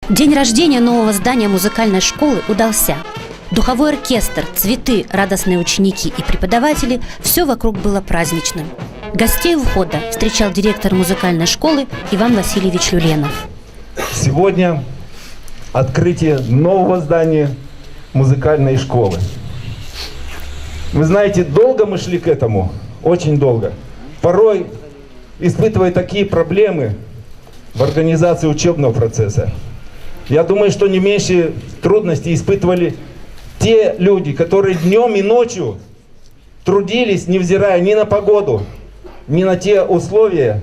День рождения нового здания музыкальной школы удался. Духовой оркестр, цветы, радостные ученики и преподаватели – все вокруг было праздничным. Гостей у входа встречал директор музыкальной школы Иван Васильевич Люленов. Сегодня открытие нового здания музыкальной школы. Вы знаете, долго мы шли к этому, очень долго. Порой испытывая такие проблемы в организации учебного процесса. Я думаю, что не меньше трудностей испытывали те люди, которые днем и ночью трудились, невзирая ни на погоду, ни на те условия,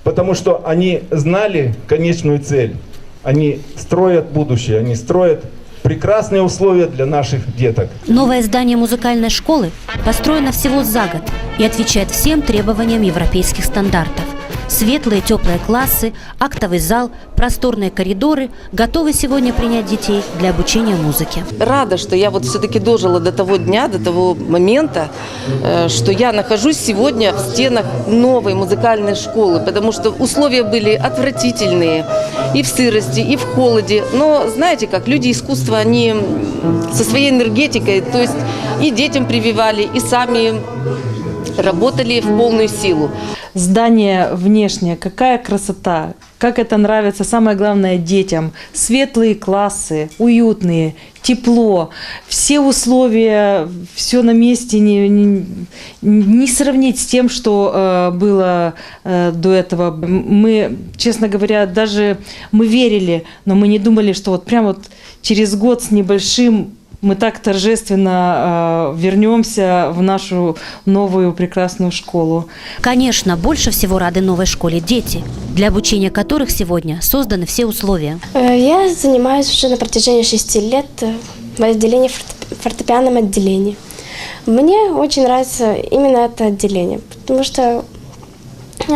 потому что они знали конечную цель. Они строят будущее, они строят прекрасные условия для наших деток. Новое здание музыкальной школы построено всего за год и отвечает всем требованиям европейских стандартов. Светлые, теплые классы, актовый зал, просторные коридоры готовы сегодня принять детей для обучения музыке. Рада, что я вот все-таки дожила до того дня, до того момента, что я нахожусь сегодня в стенах новой музыкальной школы, потому что условия были отвратительные и в сырости, и в холоде. Но знаете как, люди искусства, они со своей энергетикой, то есть и детям прививали, и сами работали в полную силу. Здание внешнее, какая красота, как это нравится, самое главное, детям. Светлые классы, уютные, тепло, все условия, все на месте, не сравнить с тем, что было до этого. Мы, честно говоря, даже мы верили, но мы не думали, что вот прямо вот через год с небольшим мы так торжественно вернемся в нашу новую прекрасную школу. Конечно, больше всего рады новой школе дети, для обучения которых сегодня созданы все условия. Я занимаюсь уже на протяжении 6 лет в отделении фортепианном отделении. Мне очень нравится именно это отделение, потому что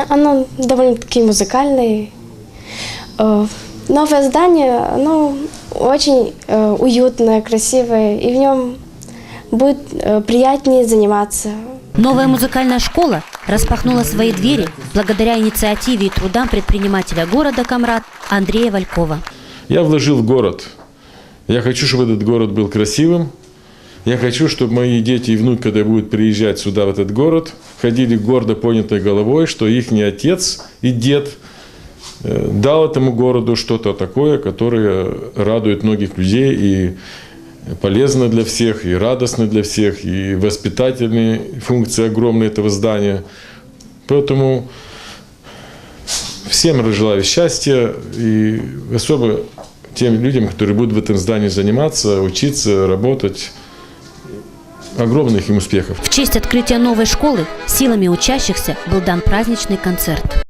оно довольно-таки музыкальное. Новое здание, оно очень уютное, красивое, и в нем будет приятнее заниматься. Новая музыкальная школа распахнула свои двери благодаря инициативе и трудам предпринимателя города Камрад Андрея Валькова. Я вложил в город. Я хочу, чтобы этот город был красивым. Я хочу, чтобы мои дети и внуки, когда будут приезжать сюда, в этот город, ходили гордо поднятой головой, что их отец и дед дал этому городу что-то такое, которое радует многих людей и полезно для всех, и радостно для всех, и воспитательные функции огромные этого здания. Поэтому всем желаю счастья, и особо тем людям, которые будут в этом здании заниматься, учиться, работать. Огромных им успехов. В честь открытия новой школы силами учащихся был дан праздничный концерт.